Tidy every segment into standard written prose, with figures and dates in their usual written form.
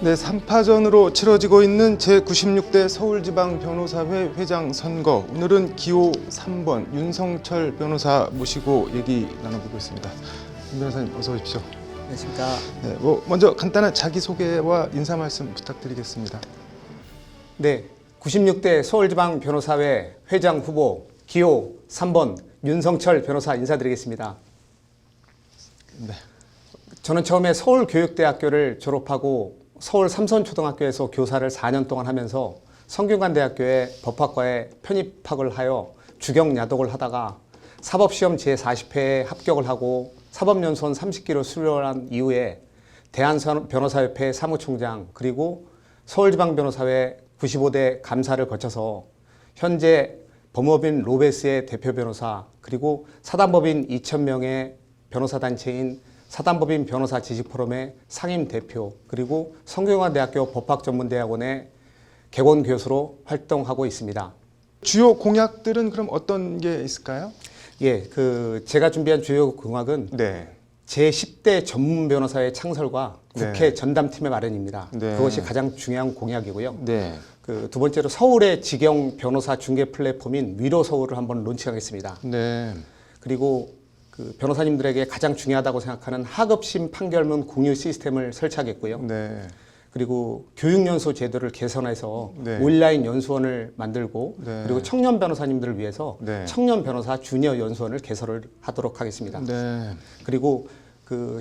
네, 3파전으로 치러지고 있는 제96대 서울지방변호사회 회장 선거. 오늘은 기호 3번 윤성철 변호사 모시고 얘기 나눠보겠습니다. 윤 변호사님 어서 오십시오. 안녕하십니까. 네, 먼저 간단한 자기소개와 인사 말씀 부탁드리겠습니다. 네, 96대 서울지방변호사회 회장 후보 기호 3번 윤성철 변호사 인사드리겠습니다. 네. 저는 처음에 서울교육대학교를 졸업하고 서울 삼선초등학교에서 교사를 4년 동안 하면서 성균관대학교의 법학과에 편입학을 하여 주경야독을 하다가 사법시험 제40회에 합격을 하고 사법연수원 30기를 수료한 이후에 대한변호사협회 사무총장 그리고 서울지방변호사회 95대 감사를 거쳐서 현재 법무법인 로베스의 대표 변호사 그리고 사단법인 2,000명의 변호사단체인 사단법인 변호사 지식포럼의 상임 대표 그리고 성균관대학교 법학전문대학원의 객원 교수로 활동하고 있습니다. 주요 공약들은 그럼 어떤 게 있을까요? 예, 제가 준비한 주요 공약은 네. 제10대 전문 변호사의 창설과 국회 네. 전담팀의 마련입니다. 네. 그것이 가장 중요한 공약이고요. 네. 두 번째로 서울의 직영 변호사 중개 플랫폼인 위로서울을 한번 론칭하겠습니다. 네. 그리고 변호사님들에게 가장 중요하다고 생각하는 하급심 판결문 공유 시스템을 설치하겠고요. 네. 그리고 교육연수 제도를 개선해서 네. 온라인 연수원을 만들고 네. 그리고 청년 변호사님들을 위해서 네. 청년 변호사 주니어 연수원을 개설을 하도록 하겠습니다. 네. 그리고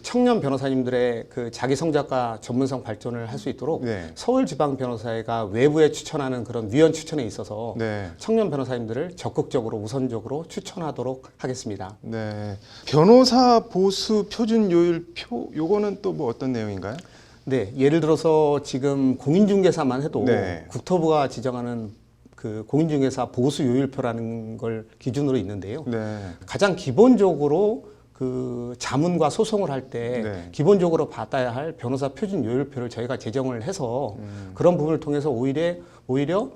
청년 변호사님들의 자기 성장과 전문성 발전을 할 수 있도록 네. 서울지방변호사회가 외부에 추천하는 그런 위원 추천에 있어서 네. 청년 변호사님들을 적극적으로 우선적으로 추천하도록 하겠습니다. 네. 변호사 보수 표준 요율표 요거는 또 뭐 어떤 내용인가요? 네, 예를 들어서 지금 공인중개사만 해도 네. 국토부가 지정하는 공인중개사 보수 요율표라는 걸 기준으로 있는데요. 네. 가장 기본적으로 자문과 소송을 할 때 네. 기본적으로 받아야 할 변호사 표준 요율표를 저희가 제정을 해서 그런 부분을 통해서 오히려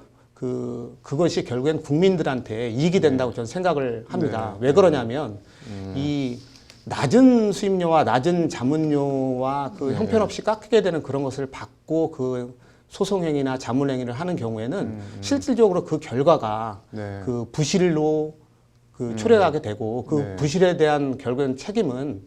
그것이 결국엔 국민들한테 이익이 된다고 저는 생각을 합니다. 네. 왜 그러냐면 이 낮은 수임료와 낮은 자문료와 네. 형편없이 깎이게 되는 그런 것을 받고 소송행위나 자문행위를 하는 경우에는 실질적으로 그 결과가 네. 부실로 초래하게 되고 네. 부실에 대한 결국엔 책임은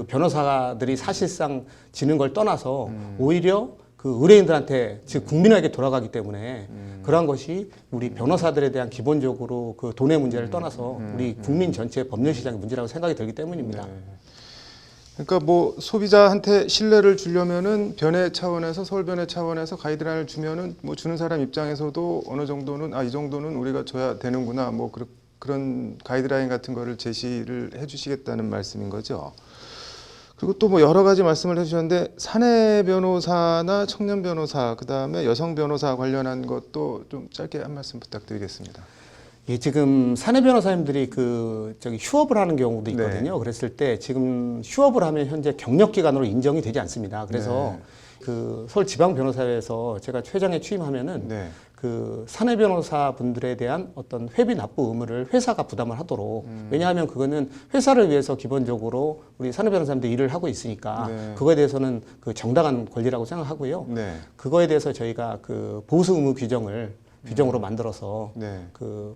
변호사들이 사실상 지는 걸 떠나서 오히려 의뢰인들한테 즉 국민에게 돌아가기 때문에 그러한 것이 우리 변호사들에 대한 기본적으로 돈의 문제를 떠나서 우리 국민 전체의 법률 시장의 문제라고 생각이 들기 때문입니다. 네. 그러니까 뭐 소비자한테 신뢰를 주려면은 변의 차원에서 서울변의 차원에서 가이드라인을 주면은 뭐 주는 사람 입장에서도 어느 정도는 이 정도는 우리가 줘야 되는구나 뭐 그런 가이드라인 같은 거를 제시를 해주시겠다는 말씀인 거죠. 그리고 또 뭐 여러 가지 말씀을 해주셨는데 사내 변호사나 청년 변호사 그다음에 여성 변호사 관련한 것도 좀 짧게 한 말씀 부탁드리겠습니다. 예, 지금 사내 변호사님들이 휴업을 하는 경우도 있거든요. 네. 그랬을 때 지금 휴업을 하면 현재 경력기간으로 인정이 되지 않습니다. 그래서 서울지방변호사회에서 제가 회장에 취임하면은 네. 사내 변호사 분들에 대한 어떤 회비 납부 의무를 회사가 부담을 하도록 왜냐하면 그거는 회사를 위해서 기본적으로 우리 사내 변호사님들 일을 하고 있으니까 네. 그거에 대해서는 정당한 권리라고 생각하고요. 네. 그거에 대해서 저희가 보수 의무 규정으로 만들어서 네.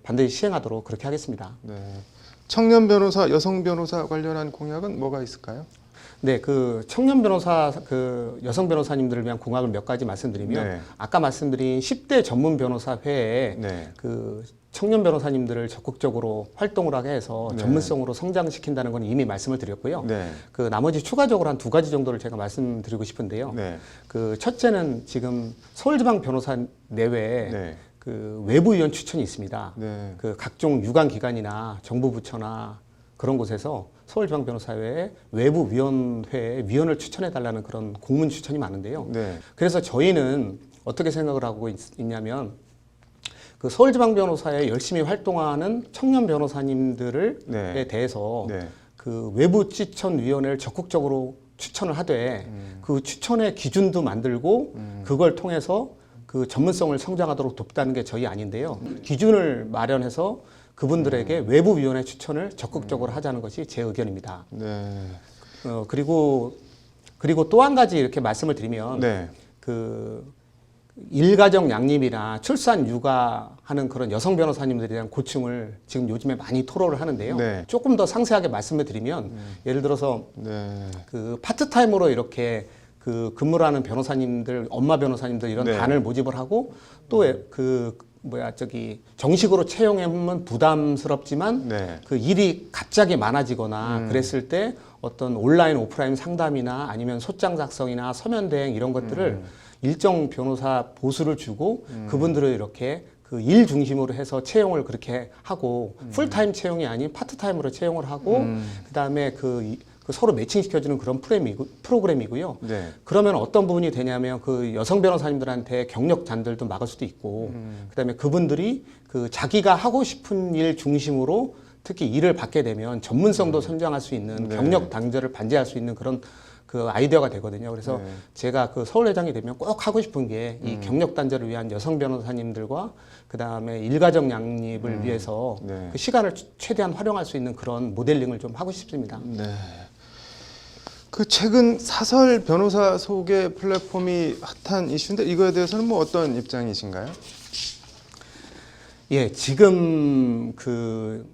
반드시 시행하도록 그렇게 하겠습니다. 네. 청년 변호사, 여성 변호사 관련한 공약은 뭐가 있을까요? 네, 청년 변호사, 여성 변호사님들을 위한 공약을 몇 가지 말씀드리면 네. 아까 말씀드린 10대 전문 변호사회에 네. 청년 변호사님들을 적극적으로 활동을 하게 해서 네. 전문성으로 성장시킨다는 건 이미 말씀을 드렸고요. 네. 나머지 추가적으로 한 두 가지 정도를 제가 말씀드리고 싶은데요. 네. 첫째는 지금 서울지방 변호사 내외에 네. 외부위원 추천이 있습니다. 네. 각종 유관기관이나 정부 부처나 그런 곳에서 서울지방변호사회에 외부위원회에 위원을 추천해달라는 그런 공문 추천이 많은데요. 네. 그래서 저희는 어떻게 생각을 하고 있냐면 서울지방변호사에 열심히 활동하는 청년 변호사님들에 네. 대해서 네. 외부 추천위원회를 적극적으로 추천을 하되 그 추천의 기준도 만들고 그걸 통해서 전문성을 성장하도록 돕다는 게 저희 아닌데요. 기준을 마련해서 그분들에게 외부위원회 추천을 적극적으로 하자는 것이 제 의견입니다. 네. 그리고 또 한 가지 이렇게 말씀을 드리면 네. 그 일가정 양립이나 출산 육아하는 그런 여성 변호사님들에 대한 고충을 지금 요즘에 많이 토로를 하는데요. 네. 조금 더 상세하게 말씀을 드리면 예를 들어서 네. 그 파트타임으로 이렇게 그 근무를 하는 변호사님들, 엄마 변호사님들 이런 네. 단을 모집을 하고 또 그 정식으로 채용하면 부담스럽지만 네. 그 일이 갑자기 많아지거나 그랬을 때 어떤 온라인 오프라인 상담이나 아니면 소장 작성이나 서면 대행 이런 것들을 일정 변호사 보수를 주고 그분들을 이렇게 그 일 중심으로 해서 채용을 그렇게 하고 풀타임 채용이 아닌 파트타임으로 채용을 하고 그다음에 그 서로 매칭시켜주는 그런 프로그램이고요. 네. 그러면 어떤 부분이 되냐면 그 여성 변호사님들한테 경력 단절도 막을 수도 있고 그다음에 그분들이 그 자기가 하고 싶은 일 중심으로 특히 일을 받게 되면 전문성도 선정할 수 있는 네. 경력 단절을 반제할 수 있는 그런 그 아이디어가 되거든요. 그래서 네. 제가 그 서울회장이 되면 꼭 하고 싶은 게 이 경력 단절을 위한 여성 변호사님들과 그 다음에 일가정 양립을 위해서 네. 그 시간을 최대한 활용할 수 있는 그런 모델링을 좀 하고 싶습니다. 네. 그 최근 사설 변호사 소개 플랫폼이 핫한 이슈인데 이거에 대해서는 뭐 어떤 입장이신가요? 예, 지금 그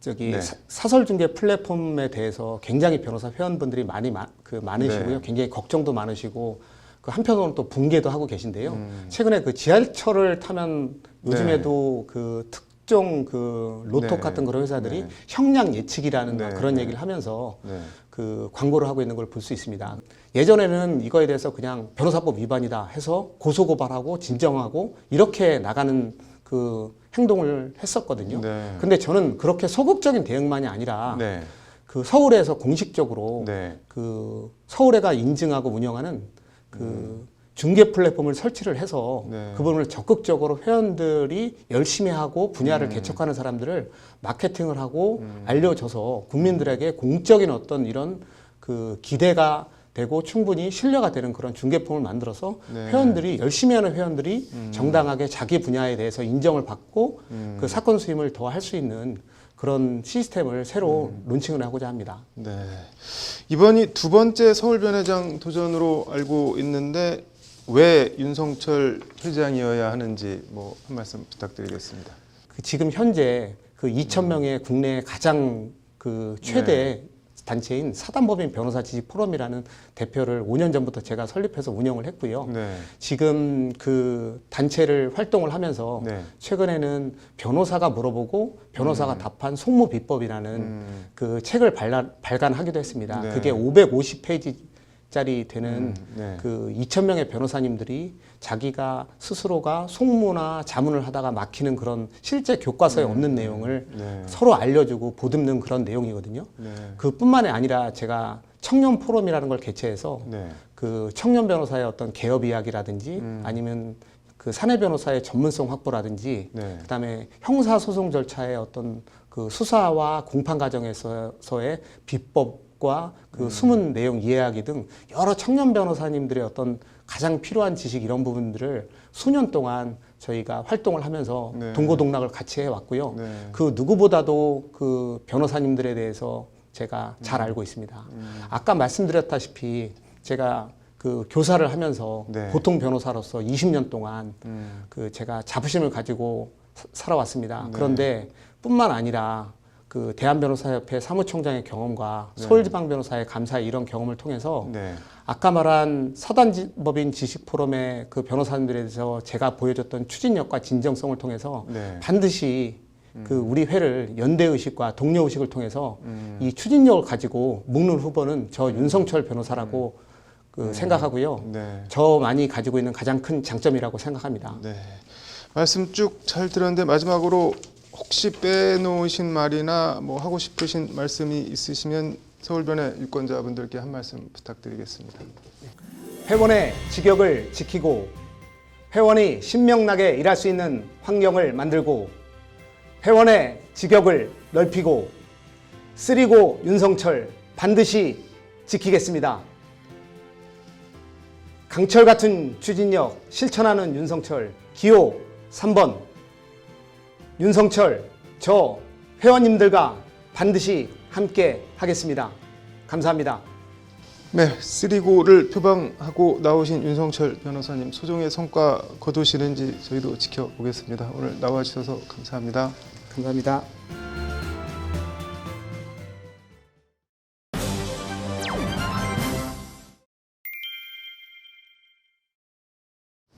저기 네. 사설 중개 플랫폼에 대해서 굉장히 변호사 회원분들이 많으시고요. 네. 굉장히 걱정도 많으시고 그 한편으로는 또 붕괴도 하고 계신데요. 최근에 그 지하철을 타면 요즘에도 그 특정 그 로또 네. 같은 그런 회사들이 네. 형량 예측이라는 네. 그런 네. 얘기를 하면서 네. 그 광고를 하고 있는 걸 볼 수 있습니다. 예전에는 이거에 대해서 그냥 변호사법 위반이다 해서 고소고발하고 진정하고 이렇게 나가는 그 행동을 했었거든요. 네. 근데 저는 그렇게 소극적인 대응만이 아니라 네. 그 서울에서 공식적으로 네. 그 서울에가 인증하고 운영하는 그 중개 플랫폼을 설치를 해서 네. 그 부분을 적극적으로 회원들이 열심히 하고 분야를 개척하는 사람들을 마케팅을 하고 알려줘서 국민들에게 공적인 어떤 이런 그 기대가 되고 충분히 신뢰가 되는 그런 중개품을 만들어서 네. 회원들이 열심히 하는 회원들이 정당하게 자기 분야에 대해서 인정을 받고 그 사건 수임을 더 할 수 있는 그런 시스템을 새로 론칭을 하고자 합니다. 네. 이번이 두 번째 서울변회장 도전으로 알고 있는데 왜 윤성철 회장이어야 하는지 뭐 한 말씀 부탁드리겠습니다. 그 지금 현재 그 2,000명의 국내 가장 그 최대 단체인 사단법인 변호사 지식 포럼이라는 대표를 5년 전부터 제가 설립해서 운영을 했고요. 네. 지금 그 단체를 활동을 하면서 네. 최근에는 변호사가 물어보고 변호사가 답한 송무 비법이라는 그 책을 발간하기도 했습니다. 네. 그게 550페이지짜리 되는 네. 그 2,000명의 변호사님들이 자기가 스스로가 송무나 자문을 하다가 막히는 그런 실제 교과서에 없는 내용을 네. 서로 알려주고 보듬는 그런 내용이거든요. 네. 그뿐만이 아니라 제가 청년 포럼이라는 걸 개최해서 네. 그 청년 변호사의 어떤 개업 이야기라든지 아니면 그 사내 변호사의 전문성 확보라든지 네. 그다음에 형사 소송 절차의 어떤 그 수사와 공판 과정에서의 비법과 그 숨은 내용 이해하기 등 여러 청년 변호사님들의 어떤 가장 필요한 지식 이런 부분들을 수년 동안 저희가 활동을 하면서 네. 동고동락을 같이 해왔고요. 네. 그 누구보다도 그 변호사님들에 대해서 제가 잘 알고 있습니다. 아까 말씀드렸다시피 제가 그 교사를 하면서 네. 보통 변호사로서 20년 동안 그 제가 자부심을 가지고 살아왔습니다. 그런데 뿐만 아니라 그 대한변호사협회 사무총장의 경험과 서울지방변호사의 감사의 이런 경험을 통해서 네. 아까 말한 사단법인 지식포럼의 그 변호사님들에 대해서 제가 보여줬던 추진력과 진정성을 통해서 네. 반드시 그 우리 회를 연대의식과 동료의식을 통해서 이 추진력을 가지고 묶는 후보는 저 윤성철 변호사라고 그 생각하고요. 네. 저만이 가지고 있는 가장 큰 장점이라고 생각합니다. 네. 말씀 쭉 잘 들었는데 마지막으로 혹시 빼놓으신 말이나 뭐 하고 싶으신 말씀이 있으시면 서울변의 유권자분들께 한 말씀 부탁드리겠습니다. 회원의 직역을 지키고 회원이 신명나게 일할 수 있는 환경을 만들고 회원의 직역을 넓히고 쓰리고 윤성철 반드시 지키겠습니다. 강철 같은 추진력 실천하는 윤성철 기호 3번 윤성철 저 회원님들과 반드시 함께 하겠습니다. 감사합니다. 네, 쓰리고를 표방하고 나오신 윤성철 변호사님 소정의 성과 거두시는지 저희도 지켜보겠습니다. 오늘 나와주셔서 감사합니다. 감사합니다.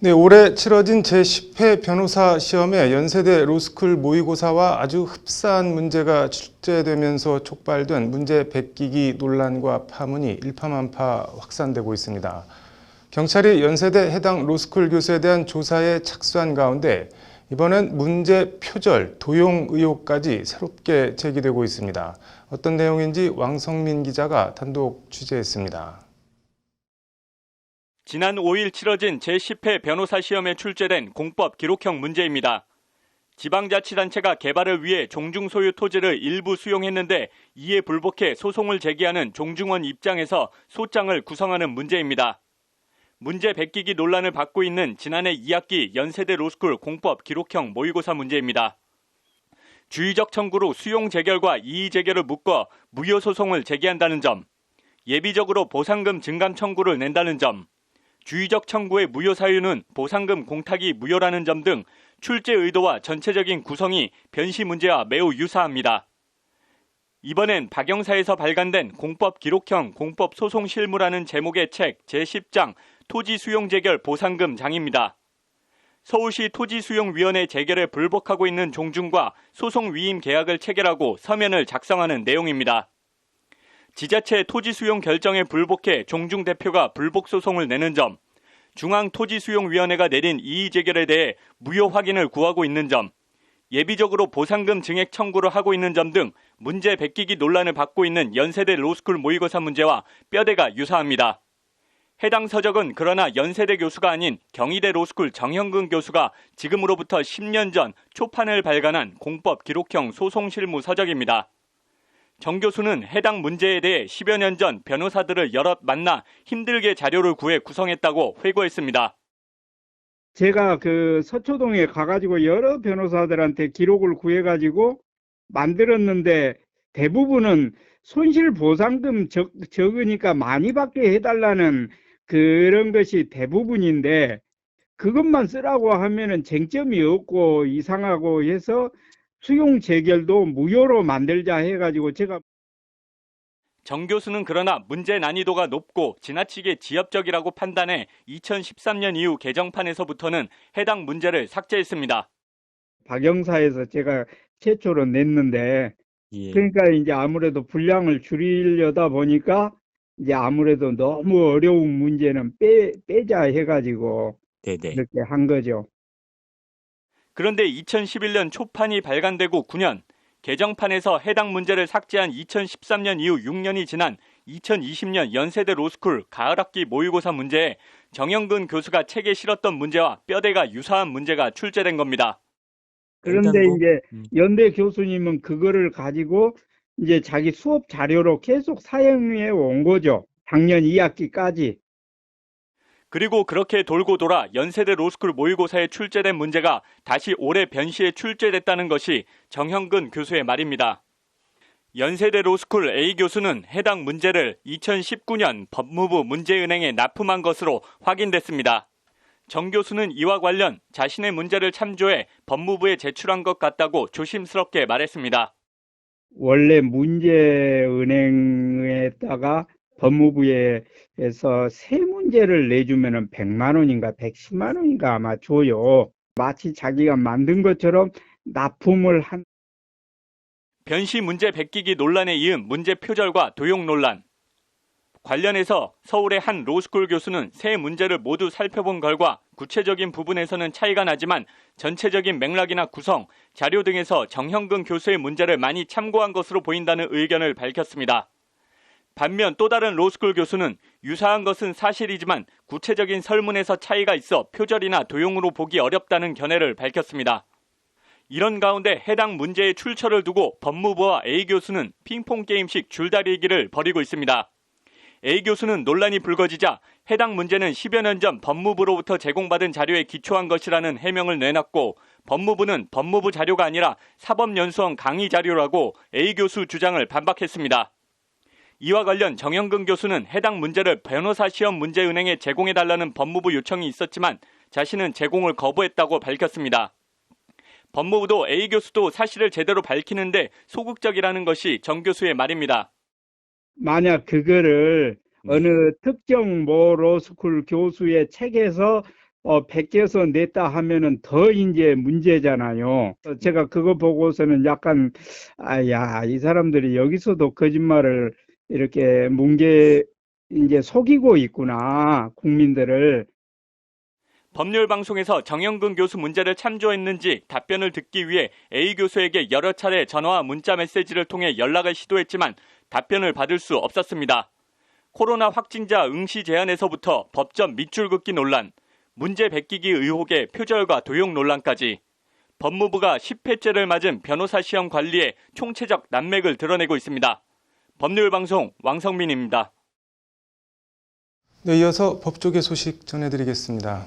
네, 올해 치러진 제10회 변호사 시험에 연세대 로스쿨 모의고사와 아주 흡사한 문제가 출제되면서 촉발된 문제 베끼기 논란과 파문이 일파만파 확산되고 있습니다. 경찰이 연세대 해당 로스쿨 교수에 대한 조사에 착수한 가운데 이번엔 문제 표절, 도용 의혹까지 새롭게 제기되고 있습니다. 어떤 내용인지 왕성민 기자가 단독 취재했습니다. 지난 5일 치러진 제10회 변호사 시험에 출제된 공법 기록형 문제입니다. 지방자치단체가 개발을 위해 종중 소유 토지를 일부 수용했는데 이에 불복해 소송을 제기하는 종중원 입장에서 소장을 구성하는 문제입니다. 문제 베끼기 논란을 받고 있는 지난해 2학기 연세대 로스쿨 공법 기록형 모의고사 문제입니다. 주의적 청구로 수용 재결과 이의 재결을 묶어 무효 소송을 제기한다는 점, 예비적으로 보상금 증감 청구를 낸다는 점, 주의적 청구의 무효 사유는 보상금 공탁이 무효라는 점 등 출제 의도와 전체적인 구성이 변시 문제와 매우 유사합니다. 이번엔 박영사에서 발간된 공법 기록형 공법 소송 실무라는 제목의 책 제10장 토지 수용 재결 보상금 장입니다. 서울시 토지수용위원회 재결에 불복하고 있는 종중과 소송 위임 계약을 체결하고 서면을 작성하는 내용입니다. 지자체 토지수용 결정에 불복해 종중 대표가 불복소송을 내는 점, 중앙토지수용위원회가 내린 이의 재결에 대해 무효 확인을 구하고 있는 점, 예비적으로 보상금 증액 청구를 하고 있는 점 등 문제 베끼기 논란을 받고 있는 연세대 로스쿨 모의고사 문제와 뼈대가 유사합니다. 해당 서적은 그러나 연세대 교수가 아닌 경희대 로스쿨 정형근 교수가 지금으로부터 10년 전 초판을 발간한 공법 기록형 소송 실무 서적입니다. 정 교수는 해당 문제에 대해 10여 년 전 변호사들을 여럿 만나 힘들게 자료를 구해 구성했다고 회고했습니다. 제가 그 서초동에 가가지고 여러 변호사들한테 기록을 구해가지고 만들었는데 대부분은 손실보상금 적으니까 많이 받게 해달라는 그런 것이 대부분인데 그것만 쓰라고 하면은 쟁점이 없고 이상하고 해서 수용 재결도 무효로 만들자 해가지고 제가 정 교수는 그러나 문제 난이도가 높고 지나치게 지엽적이라고 판단해 2013년 이후 개정판에서부터는 해당 문제를 삭제했습니다. 박영사에서 제가 최초로 냈는데 그러니까 이제 아무래도 분량을 줄이려다 보니까 이제 아무래도 너무 어려운 문제는 빼자 해가지고 이렇게 한 거죠. 그런데 2011년 초판이 발간되고 9년, 개정판에서 해당 문제를 삭제한 2013년 이후 6년이 지난 2020년 연세대 로스쿨 가을학기 모의고사 문제에 정형근 교수가 책에 실었던 문제와 뼈대가 유사한 문제가 출제된 겁니다. 그런데 이제 연대 교수님은 그거를 가지고 이제 자기 수업 자료로 계속 사용해 온 거죠. 작년 2학기까지. 그리고 그렇게 돌고 돌아 연세대 로스쿨 모의고사에 출제된 문제가 다시 올해 변시에 출제됐다는 것이 정형근 교수의 말입니다. 연세대 로스쿨 A 교수는 해당 문제를 2019년 법무부 문제은행에 납품한 것으로 확인됐습니다. 정 교수는 이와 관련 자신의 문제를 참조해 법무부에 제출한 것 같다고 조심스럽게 말했습니다. 원래 문제은행에다가 법무부에서 세 문제를 내주면은 100만 원인가 110만 원인가 아마 줘요. 마치 자기가 만든 것처럼 납품을 한. 변시 문제 베끼기 논란에 이은 문제 표절과 도용 논란. 관련해서 서울의 한 로스쿨 교수는 세 문제를 모두 살펴본 결과 구체적인 부분에서는 차이가 나지만 전체적인 맥락이나 구성, 자료 등에서 정형근 교수의 문제를 많이 참고한 것으로 보인다는 의견을 밝혔습니다. 반면 또 다른 로스쿨 교수는 유사한 것은 사실이지만 구체적인 설문에서 차이가 있어 표절이나 도용으로 보기 어렵다는 견해를 밝혔습니다. 이런 가운데 해당 문제의 출처를 두고 법무부와 A 교수는 핑퐁 게임식 줄다리기를 벌이고 있습니다. A 교수는 논란이 불거지자 해당 문제는 10여 년 전 법무부로부터 제공받은 자료에 기초한 것이라는 해명을 내놨고 법무부는 법무부 자료가 아니라 사법연수원 강의 자료라고 A 교수 주장을 반박했습니다. 이와 관련 정영근 교수는 해당 문제를 변호사 시험 문제은행에 제공해달라는 법무부 요청이 있었지만 자신은 제공을 거부했다고 밝혔습니다. 법무부도 A 교수도 사실을 제대로 밝히는데 소극적이라는 것이 정 교수의 말입니다. 만약 그거를 어느 특정 뭐 로스쿨 교수의 책에서 베껴서 냈다 하면은 더 이제 문제잖아요. 제가 그거 보고서는 약간 이 사람들이 여기서도 거짓말을 이렇게 이제 속이고 있구나, 국민들을. 법률방송에서 정영근 교수 문제를 참조했는지 답변을 듣기 위해 A 교수에게 여러 차례 전화와 문자 메시지를 통해 연락을 시도했지만 답변을 받을 수 없었습니다. 코로나 확진자 응시 제한에서부터 법전 밑줄 긋기 논란, 문제 베끼기 의혹의 표절과 도용 논란까지 법무부가 10회째를 맞은 변호사 시험 관리에 총체적 난맥을 드러내고 있습니다. 법률방송 왕성민입니다. 네, 이어서 법조계 소식 전해드리겠습니다.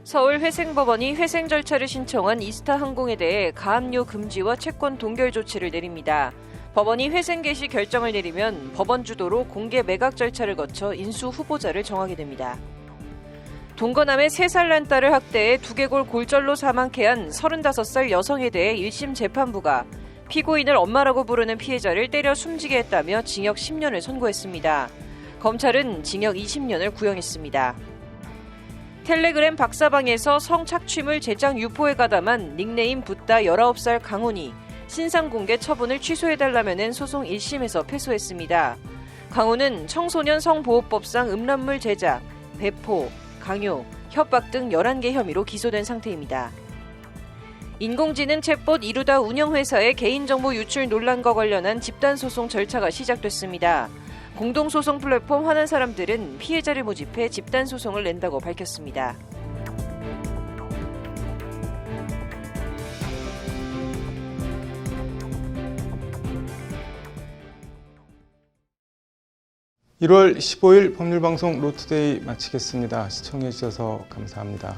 서울 회생법원이 회생 절차를 신청한 이스타 항공에 대해 가압류 금지와 채권 동결 조치를 내립니다. 법원이 회생 개시 결정을 내리면 법원 주도로 공개 매각 절차를 거쳐 인수 후보자를 정하게 됩니다. 동거남의 3살 난 딸을 학대해 두개골 골절로 사망케 한 35살 여성에 대해 1심 재판부가 피고인을 엄마라고 부르는 피해자를 때려 숨지게 했다며 징역 10년을 선고했습니다. 검찰은 징역 20년을 구형했습니다. 텔레그램 박사방에서 성착취물 제작 유포에 가담한 닉네임 붓다 19살 강훈이 신상 공개 처분을 취소해달라며 소송 1심에서 패소했습니다. 강훈은 청소년 성보호법상 음란물 제작, 배포, 강요, 협박 등 11개 혐의로 기소된 상태입니다. 인공지능 챗봇 이루다 운영회사의 개인정보 유출 논란과 관련한 집단소송 절차가 시작됐습니다. 공동소송 플랫폼 화난 사람들은 피해자를 모집해 집단소송을 낸다고 밝혔습니다. (1월 15일) 법률방송 로투데이 마치겠습니다. 시청해주셔서 감사합니다.